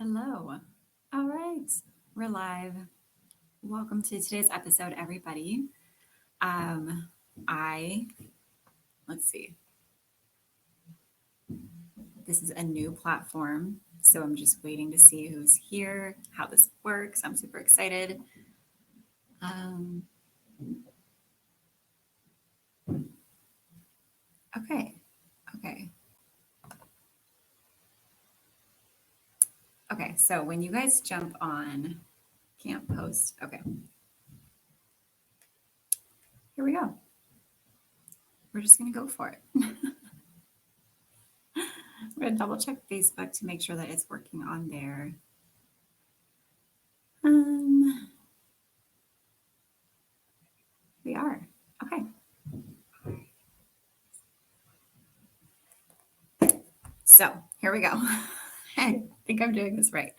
Hello. All right. We're live. Welcome to today's episode, everybody. Um, I, let's see, this is a new platform. So I'm just waiting to see who's here, how this works. I'm super excited. Um, okay. Okay. Okay. So when you guys jump on, can't post. Okay. Here we go. We're just going to go for it. We're going to double check Facebook to make sure that it's working on there. We are. Okay. So here we go. I think I'm doing this right.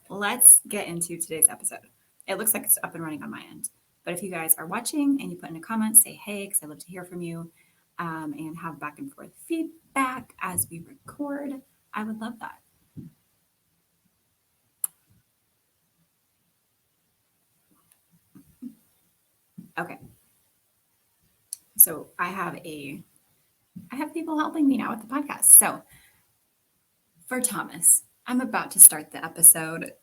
Let's get into today's episode. It looks like it's up and running on my end. But if you guys are watching and you put in a comment, say hey, because I love to hear from you and have back and forth feedback as we record. I would love that. Okay. So I have people helping me now with the podcast. So for Thomas, I'm about to start the episode.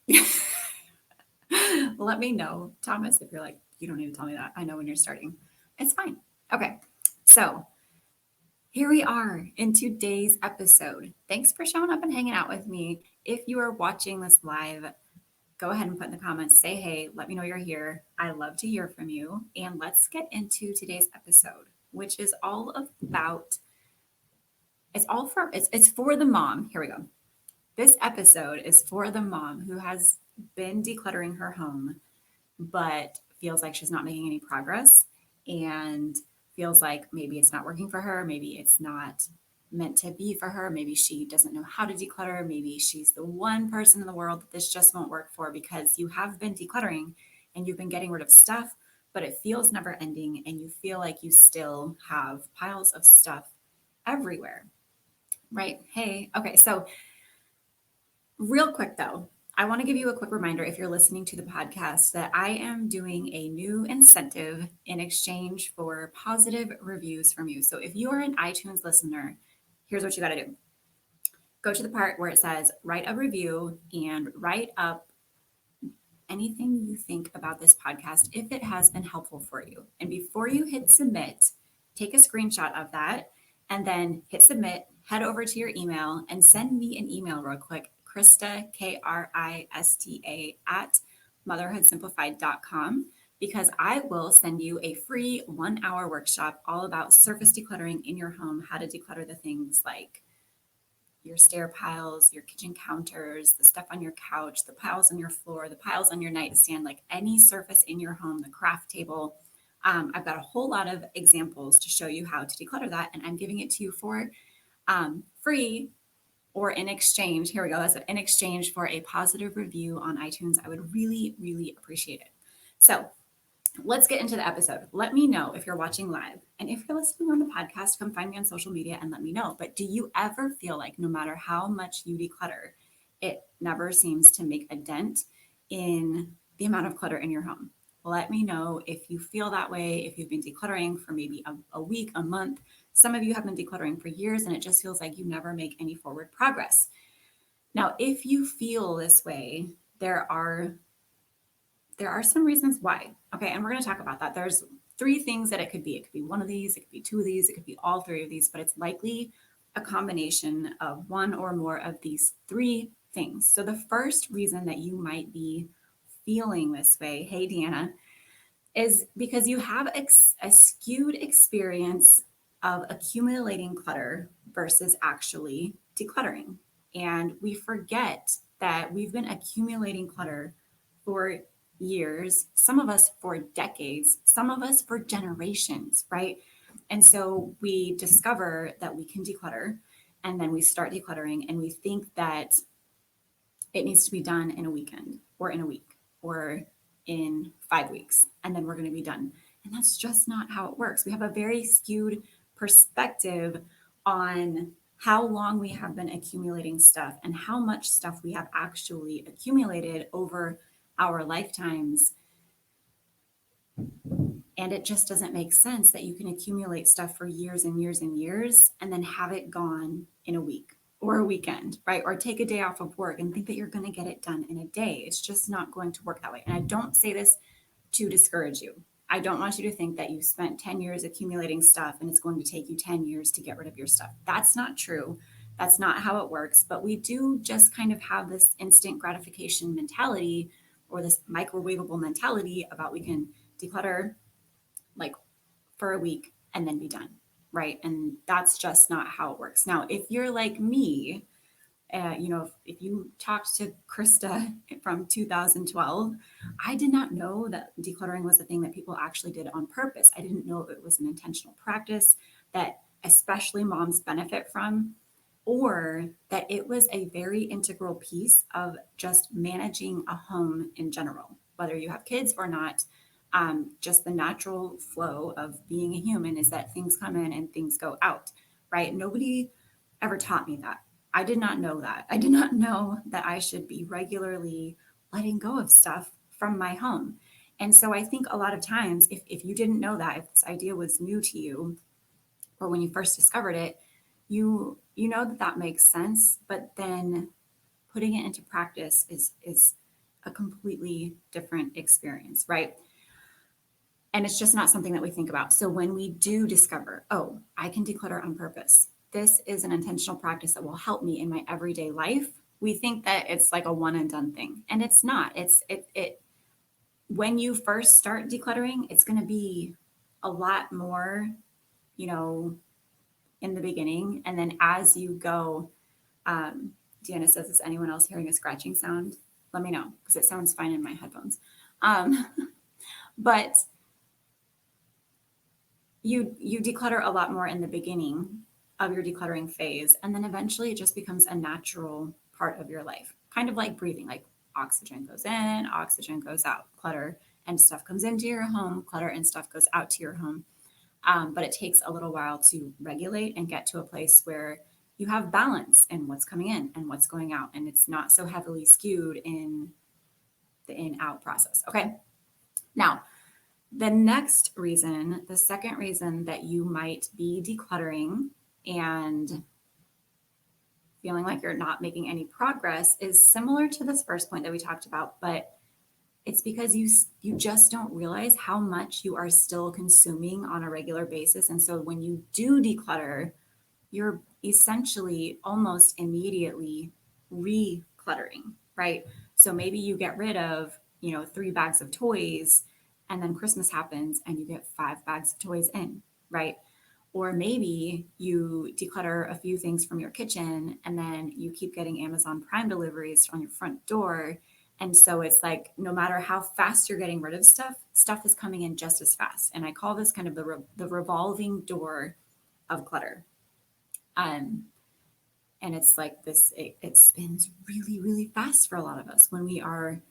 Let me know, Thomas, if you're like, you don't need to tell me that. I know when you're starting. It's fine. Okay. So here we are in today's episode. Thanks for showing up and hanging out with me. If you are watching this live, go ahead and put in the comments, say hey, let me know you're here. I love to hear from you. And let's get into today's episode, which is all about, it's for the mom. Here we go. This episode is for the mom who has been decluttering her home, but feels like she's not making any progress and feels like maybe it's not working for her. Maybe it's not meant to be for her. Maybe she doesn't know how to declutter. Maybe she's the one person in the world that this just won't work for because you have been decluttering and you've been getting rid of stuff, but it feels never ending and you feel like you still have piles of stuff everywhere, right? Hey, okay, so real quick though, I want to give you a quick reminder if you're listening to the podcast that I am doing a new incentive in exchange for positive reviews from you. So if you are an iTunes listener, here's what you got to do. Go to the part where it says write a review and write up anything you think about this podcast if it has been helpful for you. And before you hit submit, take a screenshot of that and then hit submit, head over to your email and send me an email real quick. Krista, Krista at motherhoodsimplified.com, because I will send you a free 1-hour workshop all about surface decluttering in your home, how to declutter the things like your stair piles, your kitchen counters, the stuff on your couch, the piles on your floor, the piles on your nightstand, like any surface in your home, the craft table. I've got a whole lot of examples to show you how to declutter that, and I'm giving it to you for free or in exchange. Here we go. As in exchange for a positive review on iTunes. I would really, really appreciate it. So let's get into the episode. Let me know if you're watching live. And if you're listening on the podcast, come find me on social media and let me know. But do you ever feel like no matter how much you declutter, it never seems to make a dent in the amount of clutter in your home? Let me know if you feel that way, if you've been decluttering for maybe a week, a month. Some of you have been decluttering for years and it just feels like you never make any forward progress. Now, if you feel this way, there are some reasons why. Okay, and we're going to talk about that. There's 3 things that it could be. It could be one of these, it could be 2 of these, it could be all 3 of these, but it's likely a combination of one or more of these 3 things. So the first reason that you might be feeling this way, hey Deanna, is because you have a skewed experience of accumulating clutter versus actually decluttering. And we forget that we've been accumulating clutter for years, some of us for decades, some of us for generations, right? And so we discover that we can declutter and then we start decluttering and we think that it needs to be done in a weekend or in a week or in 5 weeks, and then we're going to be done. And that's just not how it works. We have a very skewed perspective on how long we have been accumulating stuff and how much stuff we have actually accumulated over our lifetimes. And it just doesn't make sense that you can accumulate stuff for years and years and years and then have it gone in a week or a weekend, right? Or take a day off of work and think that you're going to get it done in a day. It's just not going to work that way. And I don't say this to discourage you. I don't want you to think that you spent 10 years accumulating stuff and it's going to take you 10 years to get rid of your stuff. That's not true. That's not how it works. But we do just kind of have this instant gratification mentality or this microwavable mentality about we can declutter like for a week and then be done, right? And that's just not how it works. Now, if you're like me, if you talked to Krista from 2012, I did not know that decluttering was a thing that people actually did on purpose. I didn't know it was an intentional practice that especially moms benefit from, or that it was a very integral piece of just managing a home in general, whether you have kids or not. Just the natural flow of being a human is that things come in and things go out, right? Nobody ever taught me that. I did not know that. I did not know that I should be regularly letting go of stuff from my home. And so I think a lot of times, if you didn't know that, if this idea was new to you, or when you first discovered it, you know that makes sense, but then putting it into practice is a completely different experience, right? And it's just not something that we think about. So when we do discover, oh, I can declutter on purpose, this is an intentional practice that will help me in my everyday life, we think that it's like a one and done thing. And it's not. It when you first start decluttering, it's going to be a lot more, you know, in the beginning. And then as you go, Deanna says, is anyone else hearing a scratching sound? Let me know, because it sounds fine in my headphones. But you declutter a lot more in the beginning of your decluttering phase, and then eventually it just becomes a natural part of your life, kind of like breathing. Like oxygen goes in, oxygen goes out. Clutter and stuff comes into your home, clutter and stuff goes out to your home. But it takes a little while to regulate and get to a place where you have balance in what's coming in and what's going out, and it's not so heavily skewed in the in-out process. Okay, now the second reason that you might be decluttering and feeling like you're not making any progress is similar to this first point that we talked about, but it's because you just don't realize how much you are still consuming on a regular basis. And so when you do declutter, you're essentially almost immediately recluttering, right? So maybe you get rid of, 3 bags of toys, and then Christmas happens and you get 5 bags of toys in, right? Or maybe you declutter a few things from your kitchen and then you keep getting Amazon Prime deliveries on your front door. And so it's like, no matter how fast you're getting rid of stuff is coming in just as fast. And I call this kind of the revolving door of clutter. And it's like this, it spins really, really fast for a lot of us when we are,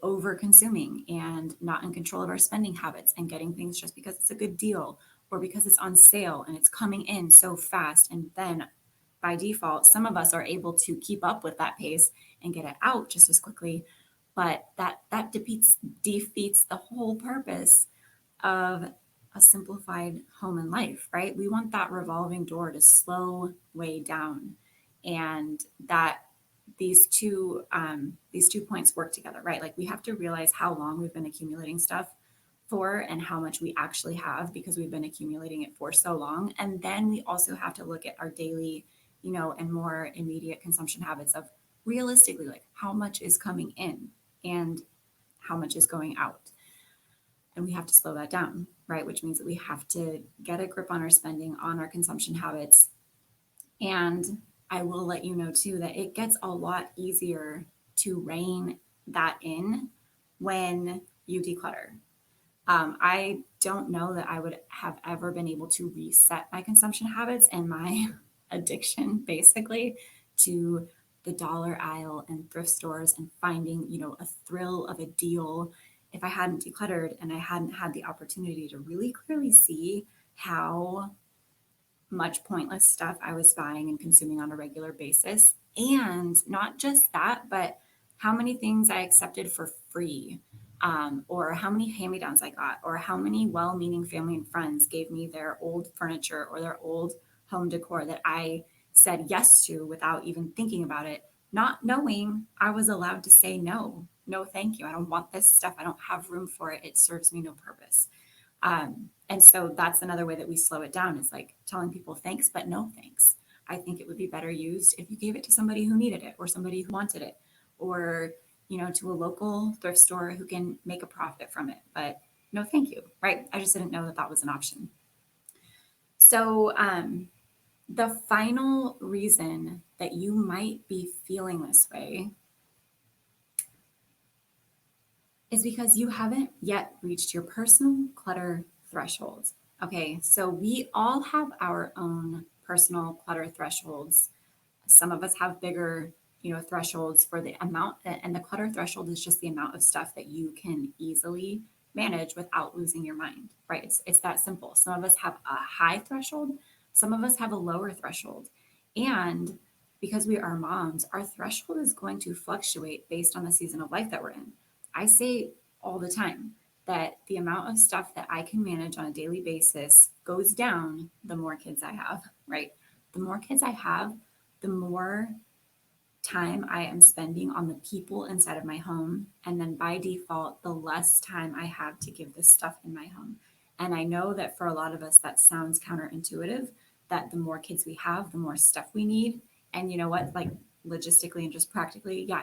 over consuming and not in control of our spending habits and getting things just because it's a good deal or because it's on sale and it's coming in so fast. And then by default, some of us are able to keep up with that pace and get it out just as quickly. But that defeats the whole purpose of a simplified home and life, right? We want that revolving door to slow way down, and that these two points work together, right? Like we have to realize how long we've been accumulating stuff for and how much we actually have because we've been accumulating it for so long. And then we also have to look at our daily, and more immediate consumption habits of realistically, like how much is coming in and how much is going out. And we have to slow that down, right? Which means that we have to get a grip on our spending, on our consumption habits. And I will let you know too that it gets a lot easier to rein that in when you declutter. I don't know that I would have ever been able to reset my consumption habits and my addiction basically to the dollar aisle and thrift stores and finding, a thrill of a deal if I hadn't decluttered and I hadn't had the opportunity to really clearly see how much pointless stuff I was buying and consuming on a regular basis. And not just that, but how many things I accepted for free, or how many hand me downs I got, or how many well meaning family and friends gave me their old furniture or their old home decor that I said yes to without even thinking about it, not knowing I was allowed to say no. No, thank you. I don't want this stuff. I don't have room for it. It serves me no purpose. And so that's another way that we slow it down, is like telling people thanks, but no thanks. I think it would be better used if you gave it to somebody who needed it, or somebody who wanted it, or, to a local thrift store who can make a profit from it. But no, thank you. Right. I just didn't know that that was an option. So, the final reason that you might be feeling this way is because you haven't yet reached your personal clutter threshold. Okay, so we all have our own personal clutter thresholds. Some of us have bigger, thresholds for the amount, and the clutter threshold is just the amount of stuff that you can easily manage without losing your mind, right? It's that simple. Some of us have a high threshold, some of us have a lower threshold. And because we are moms, our threshold is going to fluctuate based on the season of life that we're in. I say all the time that the amount of stuff that I can manage on a daily basis goes down the more kids I have, right? The more kids I have, the more time I am spending on the people inside of my home. And then by default, the less time I have to give this stuff in my home. And I know that for a lot of us, that sounds counterintuitive, that the more kids we have, the more stuff we need. And you know what? Like logistically and just practically, yeah,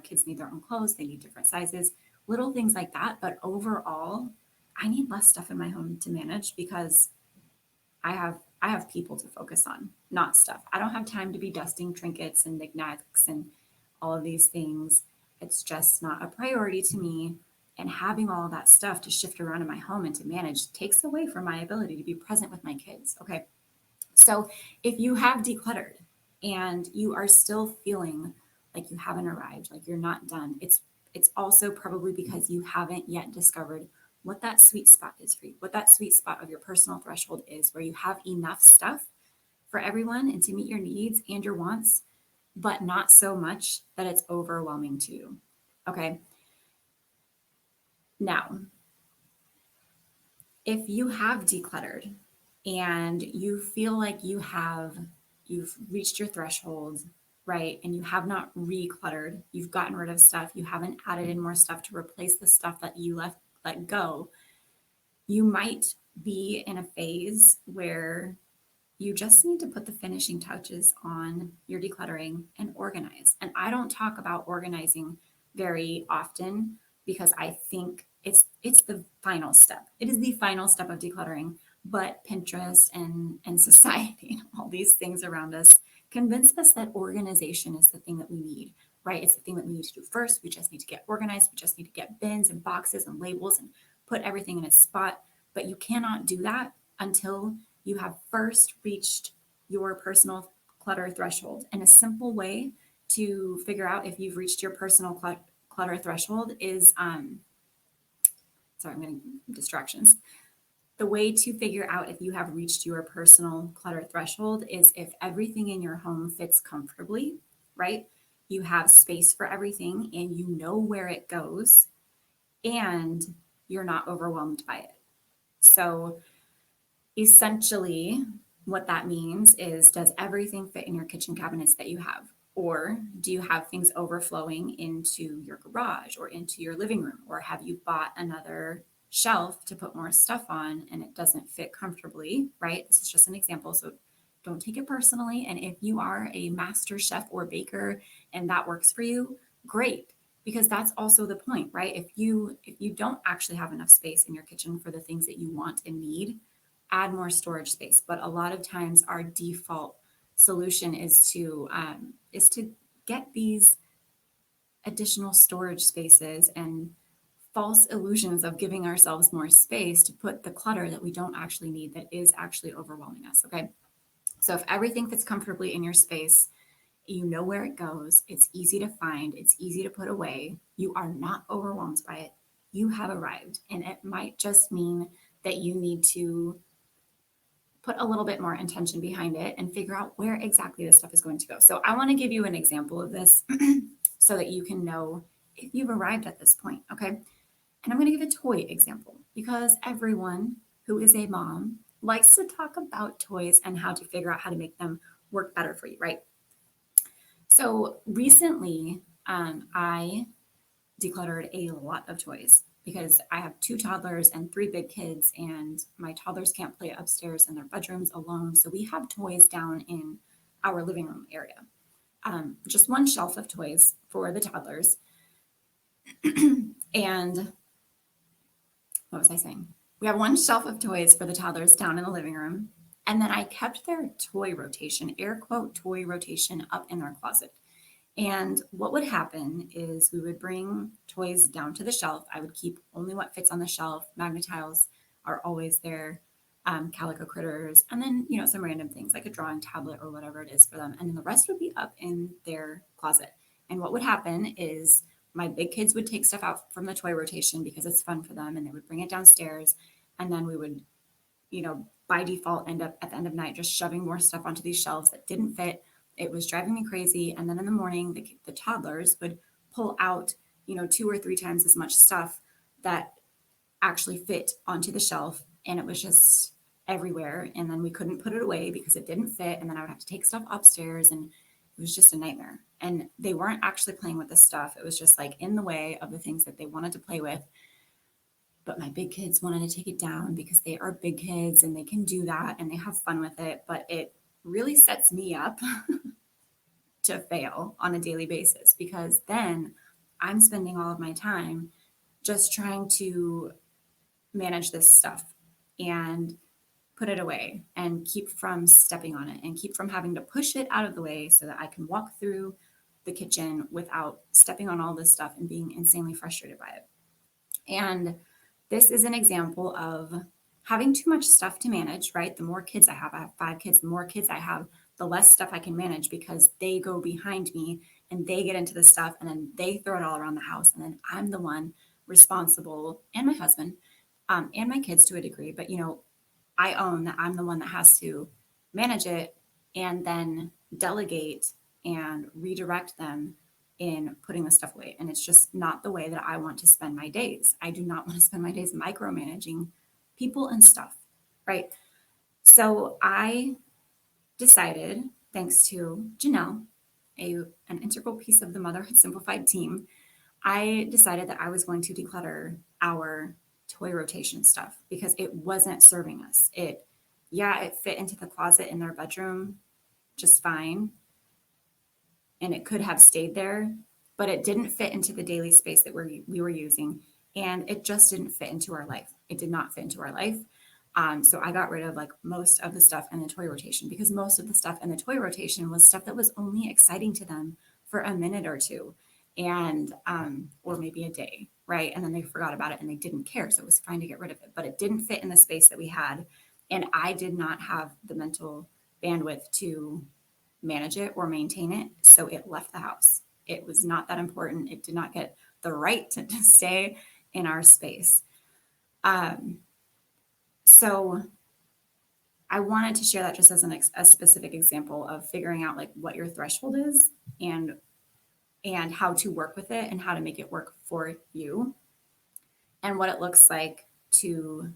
kids need their own clothes, they need different sizes, little things like that. But overall, I need less stuff in my home to manage because I have people to focus on, not stuff. I don't have time to be dusting trinkets and knickknacks and all of these things. It's just not a priority to me. And having all of that stuff to shift around in my home and to manage takes away from my ability to be present with my kids. Okay. So if you have decluttered and you are still feeling like you haven't arrived, like you're not done, it's also probably because you haven't yet discovered what that sweet spot is for you, what that sweet spot of your personal threshold is, where you have enough stuff for everyone and to meet your needs and your wants, but not so much that it's overwhelming to you. Okay. Now, if you have decluttered and you feel like you've reached your threshold, right? And you have not recluttered, you've gotten rid of stuff, you haven't added in more stuff to replace the stuff that you let go, you might be in a phase where you just need to put the finishing touches on your decluttering and organize. And I don't talk about organizing very often because I think it's the final step. It is the final step of decluttering. But Pinterest and society and all these things around us convince us that organization is the thing that we need, right? It's the thing that we need to do first. We just need to get organized. We just need to get bins and boxes and labels and put everything in its spot. But you cannot do that until you have first reached your personal clutter threshold. And a simple way to figure out if you've reached your personal clutter threshold is, sorry, I'm getting distractions. The way to figure out if you have reached your personal clutter threshold is if everything in your home fits comfortably, right? You have space for everything and you know where it goes and you're not overwhelmed by it. So essentially, what that means is, does everything fit in your kitchen cabinets that you have? Or do you have things overflowing into your garage or into your living room? Or have you bought another shelf to put more stuff on and it doesn't fit comfortably, right? This is just an example. So don't take it personally. And if you are a master chef or baker and that works for you, great. Because that's also the point, right? If you don't actually have enough space in your kitchen for the things that you want and need, add more storage space. But a lot of times our default solution is to get these additional storage spaces and false illusions of giving ourselves more space to put the clutter that we don't actually need, that is actually overwhelming us. Okay. So if everything fits comfortably in your space, you know where it goes, it's easy to find, it's easy to put away, you are not overwhelmed by it, you have arrived. And it might just mean that you need to put a little bit more intention behind it and figure out where exactly this stuff is going to go. So I want to give you an example of this so that you can know if you've arrived at this point, okay? And I'm going to give a toy example because everyone who is a mom likes to talk about toys and how to figure out how to make them work better for you, right? So recently, I decluttered a lot of toys because I have 2 toddlers and 3 big kids, and my toddlers can't play upstairs in their bedrooms alone. So we have toys down in our living room area. Just one shelf of toys for the toddlers. And what was I saying? We have one shelf of toys for the toddlers down in the living room. And then I kept their toy rotation, air quote, toy rotation up in their closet. And what would happen is we would bring toys down to the shelf. I would keep only what fits on the shelf. Magna-Tiles are always there, calico critters, and then, some random things like a drawing tablet or whatever it is for them. And then the rest would be up in their closet. And what would happen is my big kids would take stuff out from the toy rotation because it's fun for them, and they would bring it downstairs. And then we would, by default, end up at the end of night just shoving more stuff onto these shelves that didn't fit. It was driving me crazy. And then in the morning, the toddlers would pull out, 2 or 3 times as much stuff that actually fit onto the shelf. And it was just everywhere. And then we couldn't put it away because it didn't fit. And then I would have to take stuff upstairs, and it was just a nightmare. And they weren't actually playing with the stuff. It was just like in the way of the things that they wanted to play with. But my big kids wanted to take it down because they are big kids and they can do that and they have fun with it. But it really sets me up to fail on a daily basis because then I'm spending all of my time just trying to manage this stuff and put it away and keep from stepping on it and keep from having to push it out of the way so that I can walk through the kitchen without stepping on all this stuff and being insanely frustrated by it. And this is an example of having too much stuff to manage, right? The more kids I have 5 kids, the more kids I have, the less stuff I can manage because they go behind me and they get into the stuff and then they throw it all around the house. And then I'm the one responsible, and my husband, and my kids to a degree. But, I own that I'm the one that has to manage it and then delegate and redirect them in putting the stuff away. And it's just not the way that I want to spend my days. I do not want to spend my days micromanaging people and stuff, right? So I decided, thanks to Janelle, an integral piece of the Motherhood Simplified team, I decided that I was going to declutter our toy rotation stuff because it wasn't serving us. It fit into the closet in their bedroom just fine. And it could have stayed there, but it didn't fit into the daily space that we were using. And it just didn't fit into our life. It did not fit into our life. So I got rid of like most of the stuff in the toy rotation because most of the stuff in the toy rotation was stuff that was only exciting to them for a minute or two and or maybe a day, right? And then they forgot about it and they didn't care. So it was fine to get rid of it, but it didn't fit in the space that we had. And I did not have the mental bandwidth to manage it or maintain it. So it left the house. It was not that important. It did not get the right to stay in our space. So I wanted to share that just as a specific example of figuring out like what your threshold is and how to work with it and how to make it work for you and what it looks like to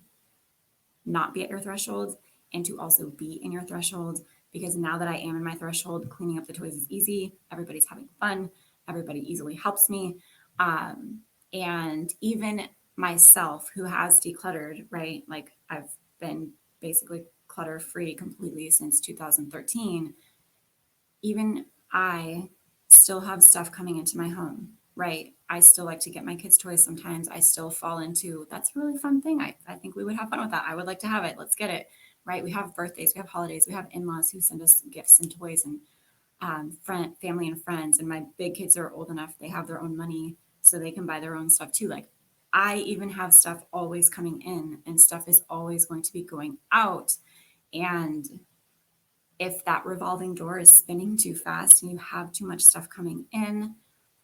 not be at your threshold and to also be in your threshold. Because now that I am in my threshold, cleaning up the toys is easy. Everybody's having fun. Everybody easily helps me. And even myself who has decluttered, right? Like I've been basically clutter free completely since 2013. Even I still have stuff coming into my home, right? I still like to get my kids' toys sometimes. I still fall into, that's a really fun thing. I think we would have fun with that. I would like to have it. Let's get it, right? We have birthdays, we have holidays, we have in-laws who send us gifts and toys and family and friends. And my big kids are old enough, they have their own money, so they can buy their own stuff too. Like I even have stuff always coming in and stuff is always going to be going out. And if that revolving door is spinning too fast and you have too much stuff coming in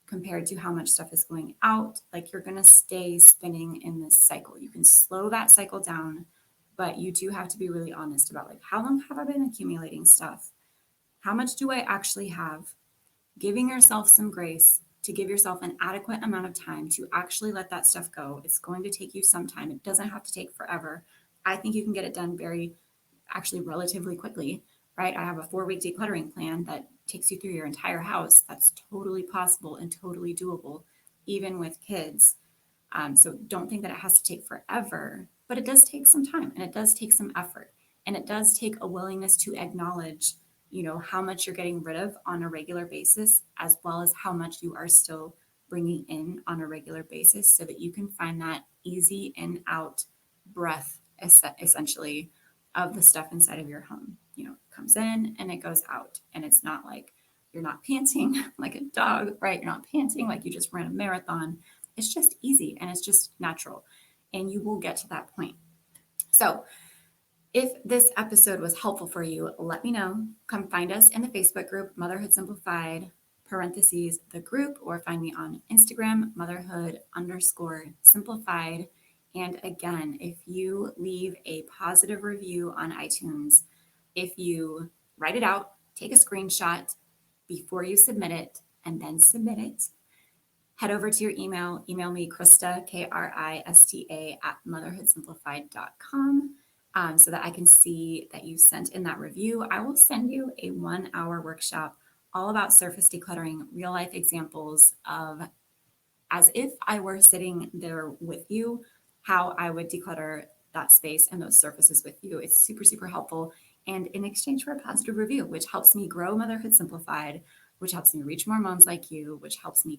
compared to how much stuff is going out, like you're going to stay spinning in this cycle. You can slow that cycle down but you do have to be really honest about like, how long have I been accumulating stuff? How much do I actually have? Giving yourself some grace to give yourself an adequate amount of time to actually let that stuff go. It's going to take you some time. It doesn't have to take forever. I think you can get it done actually relatively quickly, right? I have a 4-week decluttering plan that takes you through your entire house. That's totally possible and totally doable, even with kids. So don't think that it has to take forever, but it does take some time and it does take some effort. And it does take a willingness to acknowledge, how much you're getting rid of on a regular basis, as well as how much you are still bringing in on a regular basis so that you can find that easy in out breath, essentially, of the stuff inside of your home. It comes in and it goes out. And it's not like you're not panting like a dog, right? You're not panting like you just ran a marathon. It's just easy and it's just natural. And you will get to that point. So, if this episode was helpful for you, let me know. Come find us in the Facebook group, Motherhood Simplified, parentheses, the group, or find me on Instagram, motherhood_simplified. And again, if you leave a positive review on iTunes, if you write it out, take a screenshot before you submit it, and then submit it, head over to your email me, Krista, Krista, at motherhoodsimplified.com. So that I can see that you sent in that review. I will send you a 1-hour workshop all about surface decluttering, real life examples of, as if I were sitting there with you, how I would declutter that space and those surfaces with you. It's super, super helpful. And in exchange for a positive review, which helps me grow Motherhood Simplified, which helps me reach more moms like you, which helps me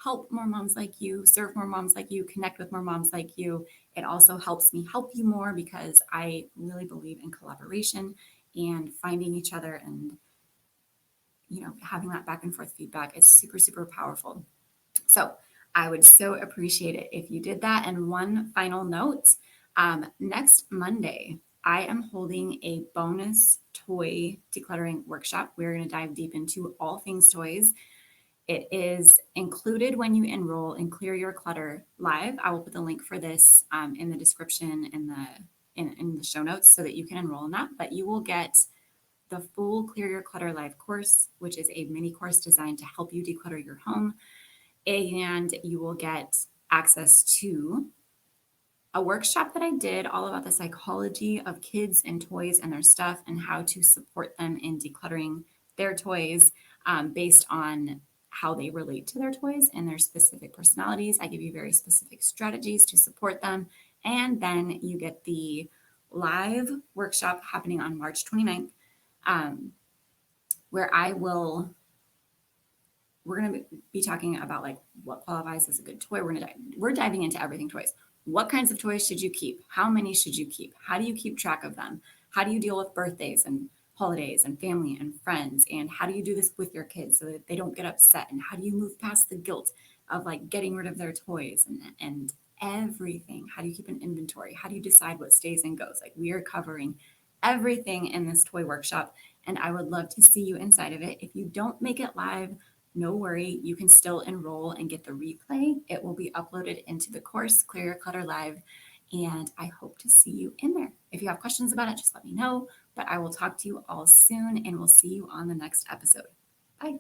help more moms like you, serve more moms like you, connect with more moms like you. It also helps me help you more because I really believe in collaboration and finding each other and, having that back and forth feedback. It's super, super powerful. So I would so appreciate it if you did that. And one final note, next Monday, I am holding a bonus toy decluttering workshop. We're going to dive deep into all things toys. It is included when you enroll in Clear Your Clutter Live. I will put the link for this in the description in the show notes so that you can enroll in that. But you will get the full Clear Your Clutter Live course, which is a mini course designed to help you declutter your home. And you will get access to a workshop that I did all about the psychology of kids and toys and their stuff and how to support them in decluttering their toys based on how they relate to their toys and their specific personalities. I give you very specific strategies to support them. And then you get the live workshop happening on March 29th, where we're going to be talking about like what qualifies as a good toy. We're diving into everything toys. What kinds of toys should you keep? How many should you keep? How do you keep track of them? How do you deal with birthdays and holidays and family and friends? And how do you do this with your kids so that they don't get upset? And how do you move past the guilt of like getting rid of their toys and everything? How do you keep an inventory? How do you decide what stays and goes? Like, we are covering everything in this toy workshop, and I would love to see you inside of it. If you don't make it live, no worry, you can still enroll and get the replay. It will be uploaded into the course, Clear Your Clutter Live, and I hope to see you in there. If you have questions about it, just let me know, but I will talk to you all soon, and we'll see you on the next episode. Bye.